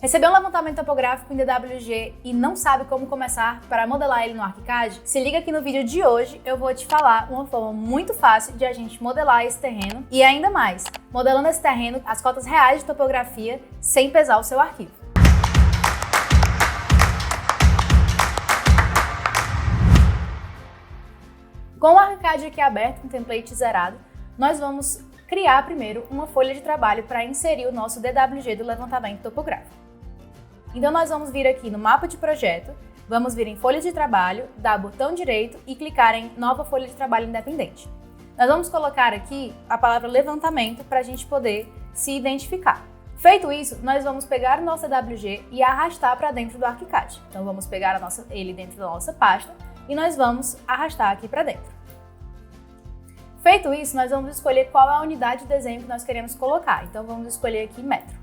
Recebeu um levantamento topográfico em DWG e não sabe como começar para modelar ele no ArchiCAD? Se liga que no vídeo de hoje eu vou te falar uma forma muito fácil de a gente modelar esse terreno e ainda mais, modelando esse terreno, as cotas reais de topografia sem pesar o seu arquivo. Com o ArchiCAD aqui aberto, com o template zerado, nós vamos criar primeiro uma folha de trabalho para inserir o nosso DWG do levantamento topográfico. Então nós vamos vir aqui no mapa de projeto, vamos vir em folha de trabalho, dar botão direito e clicar em nova folha de trabalho independente. Nós vamos colocar aqui a palavra levantamento para a gente poder se identificar. Feito isso, nós vamos pegar o nosso DWG e arrastar para dentro do ArchiCAD. Então vamos pegar ele dentro da nossa pasta e nós vamos arrastar aqui para dentro. Feito isso, nós vamos escolher qual é a unidade de desenho que nós queremos colocar. Então vamos escolher aqui metro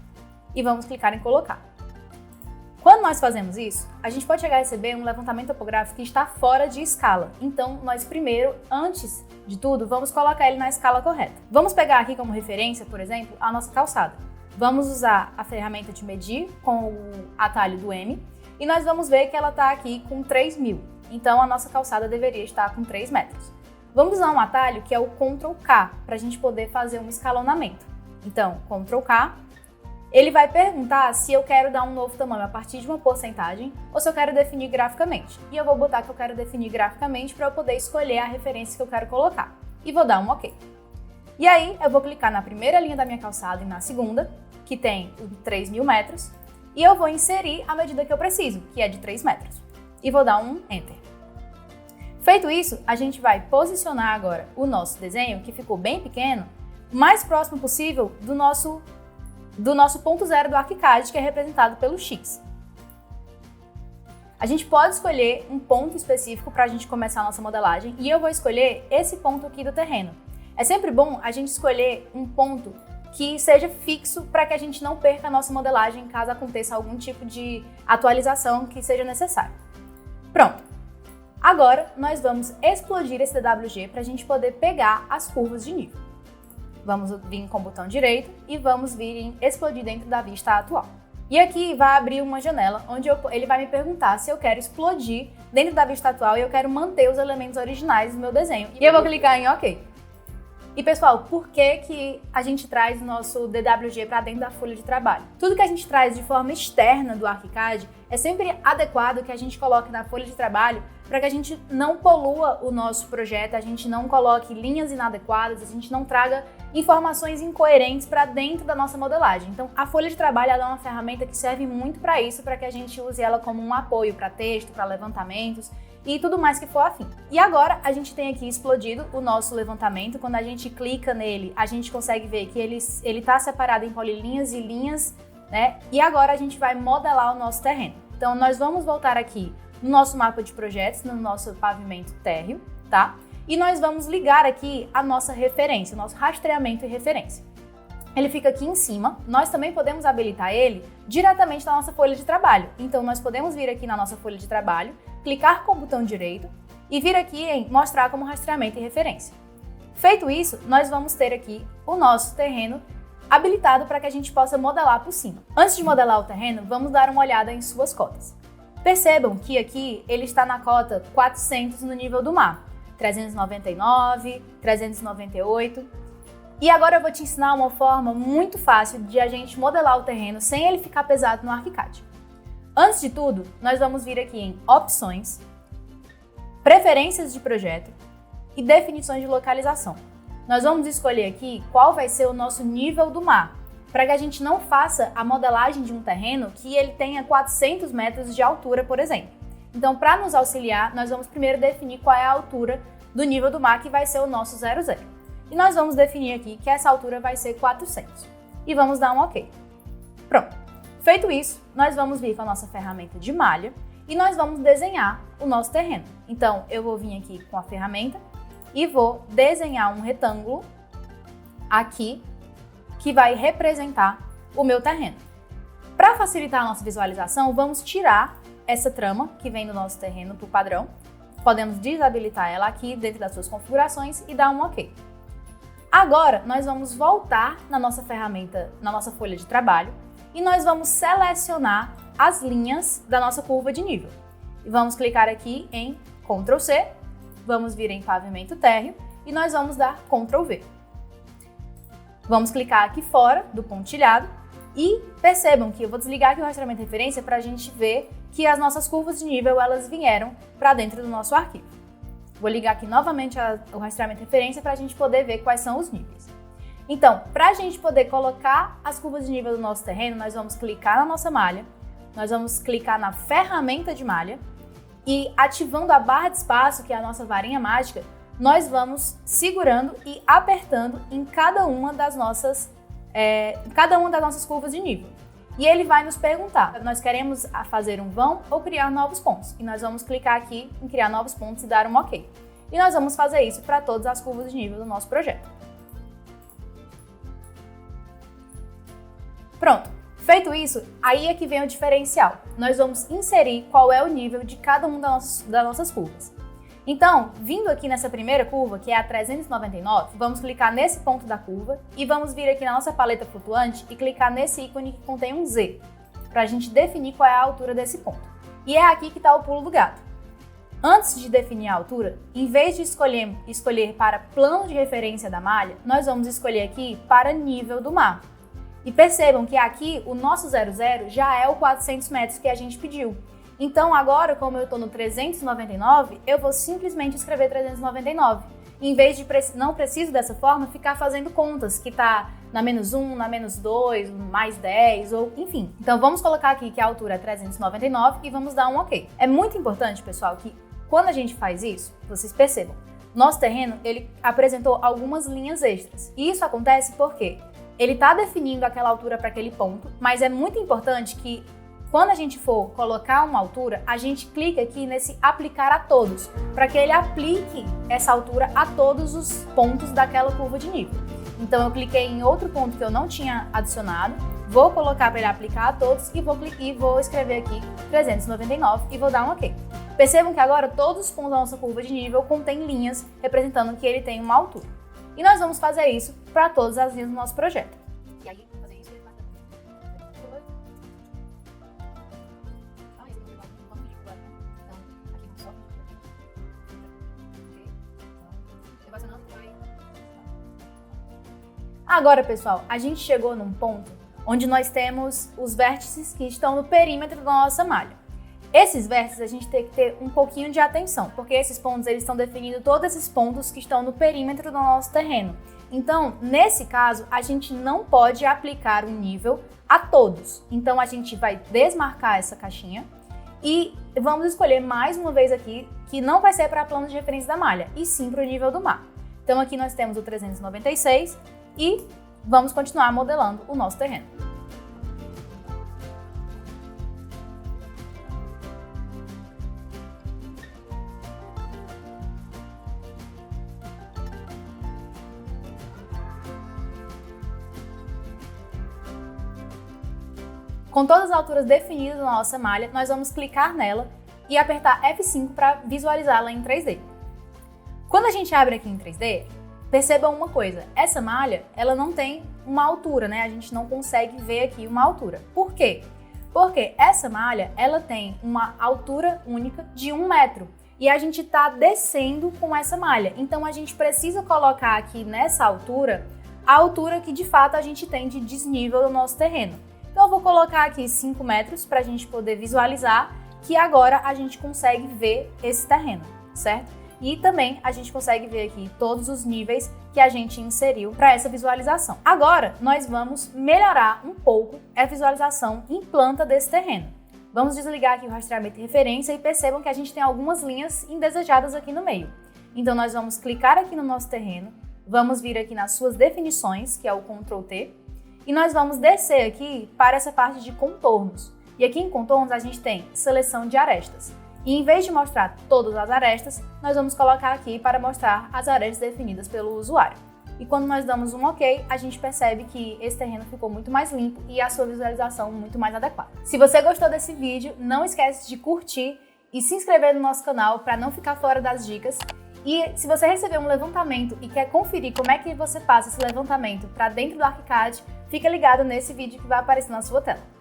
e vamos clicar em colocar. Quando nós fazemos isso, a gente pode chegar a receber um levantamento topográfico que está fora de escala. Então, nós primeiro, antes de tudo, vamos colocar ele na escala correta. Vamos pegar aqui como referência, por exemplo, a nossa calçada. Vamos usar a ferramenta de medir com o atalho do M e nós vamos ver que ela está aqui com 3.000. Então, a nossa calçada deveria estar com 3 metros. Vamos usar um atalho que é o Ctrl K para a gente poder fazer um escalonamento. Então, Ctrl K. Ele vai perguntar se eu quero dar um novo tamanho a partir de uma porcentagem ou se eu quero definir graficamente. E eu vou botar que eu quero definir graficamente para eu poder escolher a referência que eu quero colocar. E vou dar um OK. E aí eu vou clicar na primeira linha da minha calçada e na segunda, que tem 3.000 metros, e eu vou inserir a medida que eu preciso, que é de 3 metros. E vou dar um Enter. Feito isso, a gente vai posicionar agora o nosso desenho, que ficou bem pequeno, o mais próximo possível do nosso ponto zero do ArchiCAD, que é representado pelo X. A gente pode escolher um ponto específico para a gente começar a nossa modelagem e eu vou escolher esse ponto aqui do terreno. É sempre bom a gente escolher um ponto que seja fixo para que a gente não perca a nossa modelagem caso aconteça algum tipo de atualização que seja necessário. Pronto! Agora nós vamos explodir esse DWG para a gente poder pegar as curvas de nível. Vamos vir com o botão direito e vamos vir em explodir dentro da vista atual. E aqui vai abrir uma janela onde ele vai me perguntar se eu quero explodir dentro da vista atual e eu quero manter os elementos originais do meu desenho. E eu vou clicar em OK. E pessoal, por que a gente traz o nosso DWG para dentro da folha de trabalho? Tudo que a gente traz de forma externa do ArchiCAD é sempre adequado que a gente coloque na folha de trabalho para que a gente não polua o nosso projeto, a gente não coloque linhas inadequadas, a gente não traga informações incoerentes para dentro da nossa modelagem. Então, a folha de trabalho ela é uma ferramenta que serve muito para isso, para que a gente use ela como um apoio para texto, para levantamentos e tudo mais que for afim. E agora, a gente tem aqui explodido o nosso levantamento. Quando a gente clica nele, a gente consegue ver que ele está separado em polilinhas e linhas, né? E agora a gente vai modelar o nosso terreno. Então, nós vamos voltar aqui no nosso mapa de projetos, no nosso pavimento térreo, tá? E nós vamos ligar aqui a nossa referência, o nosso rastreamento e referência. Ele fica aqui em cima, nós também podemos habilitar ele diretamente na nossa folha de trabalho. Então nós podemos vir aqui na nossa folha de trabalho, clicar com o botão direito e vir aqui em mostrar como rastreamento e referência. Feito isso, nós vamos ter aqui o nosso terreno habilitado para que a gente possa modelar por cima. Antes de modelar o terreno, vamos dar uma olhada em suas cotas. Percebam que aqui ele está na cota 400 no nível do mar, 399, 398. E agora eu vou te ensinar uma forma muito fácil de a gente modelar o terreno sem ele ficar pesado no ArchiCAD. Antes de tudo, nós vamos vir aqui em Opções, Preferências de Projeto e Definições de Localização. Nós vamos escolher aqui qual vai ser o nosso nível do mar, para que a gente não faça a modelagem de um terreno que ele tenha 400 metros de altura, por exemplo. Então, para nos auxiliar, nós vamos primeiro definir qual é a altura do nível do mar, que vai ser o nosso 00. E nós vamos definir aqui que essa altura vai ser 400. E vamos dar um OK. Pronto. Feito isso, nós vamos vir com a nossa ferramenta de malha e nós vamos desenhar o nosso terreno. Então, eu vou vir aqui com a ferramenta e vou desenhar um retângulo aqui que vai representar o meu terreno. Para facilitar a nossa visualização, vamos tirar essa trama que vem do nosso terreno para o padrão. Podemos desabilitar ela aqui dentro das suas configurações e dar um OK. Agora, nós vamos voltar na nossa ferramenta, na nossa folha de trabalho e nós vamos selecionar as linhas da nossa curva de nível. E vamos clicar aqui em Ctrl C, vamos vir em pavimento térreo e nós vamos dar Ctrl V. Vamos clicar aqui fora do pontilhado e percebam que eu vou desligar aqui o rastreamento de referência para a gente ver que as nossas curvas de nível elas vieram para dentro do nosso arquivo. Vou ligar aqui novamente o rastreamento de referência para a gente poder ver quais são os níveis. Então, para a gente poder colocar as curvas de nível do nosso terreno, nós vamos clicar na nossa malha, nós vamos clicar na ferramenta de malha e ativando a barra de espaço, que é a nossa varinha mágica, nós vamos segurando e apertando em cada uma das nossas curvas de nível. E ele vai nos perguntar, nós queremos fazer um vão ou criar novos pontos. E nós vamos clicar aqui em criar novos pontos e dar um OK. E nós vamos fazer isso para todas as curvas de nível do nosso projeto. Pronto, feito isso, aí é que vem o diferencial. Nós vamos inserir qual é o nível de cada uma das nossas curvas. Então, vindo aqui nessa primeira curva, que é a 399, vamos clicar nesse ponto da curva e vamos vir aqui na nossa paleta flutuante e clicar nesse ícone que contém um Z, para a gente definir qual é a altura desse ponto. E é aqui que está o pulo do gato. Antes de definir a altura, em vez de escolher para plano de referência da malha, nós vamos escolher aqui para nível do mar. E percebam que aqui o nosso 00 já é o 400 metros que a gente pediu. Então agora, como eu estou no 399, eu vou simplesmente escrever 399. Em vez de, não preciso dessa forma, ficar fazendo contas, que está na -1, na -2, mais 10, ou enfim. Então vamos colocar aqui que a altura é 399 e vamos dar um OK. É muito importante, pessoal, que quando a gente faz isso, vocês percebam, nosso terreno ele apresentou algumas linhas extras. E isso acontece porque ele está definindo aquela altura para aquele ponto, mas é muito importante que quando a gente for colocar uma altura, a gente clica aqui nesse aplicar a todos, para que ele aplique essa altura a todos os pontos daquela curva de nível. Então eu cliquei em outro ponto que eu não tinha adicionado, vou colocar para ele aplicar a todos e vou escrever aqui 399 e vou dar um OK. Percebam que agora todos os pontos da nossa curva de nível contêm linhas representando que ele tem uma altura. E nós vamos fazer isso para todas as linhas do nosso projeto. E aí, fazer isso Agora, pessoal, a gente chegou num ponto onde nós temos os vértices que estão no perímetro da nossa malha. Esses vértices a gente tem que ter um pouquinho de atenção, porque esses pontos eles estão definindo todos esses pontos que estão no perímetro do nosso terreno. Então, nesse caso, a gente não pode aplicar um nível a todos. Então, a gente vai desmarcar essa caixinha e vamos escolher mais uma vez aqui que não vai ser para plano de referência da malha, e sim para o nível do mar. Então, aqui nós temos o 396 e vamos continuar modelando o nosso terreno. Com todas as alturas definidas na nossa malha, nós vamos clicar nela e apertar F5 para visualizá-la em 3D. Quando a gente abre aqui em 3D, percebam uma coisa, essa malha ela não tem uma altura, né? A gente não consegue ver aqui uma altura. Por quê? Porque essa malha ela tem uma altura única de 1 metro e a gente está descendo com essa malha. Então a gente precisa colocar aqui nessa altura a altura que de fato a gente tem de desnível do nosso terreno. Então eu vou colocar aqui 5 metros para a gente poder visualizar que agora a gente consegue ver esse terreno, certo? E também a gente consegue ver aqui todos os níveis que a gente inseriu para essa visualização. Agora nós vamos melhorar um pouco a visualização em planta desse terreno. Vamos desligar aqui o rastreamento de referência e percebam que a gente tem algumas linhas indesejadas aqui no meio. Então nós vamos clicar aqui no nosso terreno, vamos vir aqui nas suas definições, que é o Ctrl T, e nós vamos descer aqui para essa parte de contornos. E aqui em contornos a gente tem seleção de arestas. E em vez de mostrar todas as arestas, nós vamos colocar aqui para mostrar as arestas definidas pelo usuário. E quando nós damos um OK, a gente percebe que esse terreno ficou muito mais limpo e a sua visualização muito mais adequada. Se você gostou desse vídeo, não esquece de curtir e se inscrever no nosso canal para não ficar fora das dicas. E se você receber um levantamento e quer conferir como é que você passa esse levantamento para dentro do ArchiCAD, fica ligado nesse vídeo que vai aparecer na sua tela.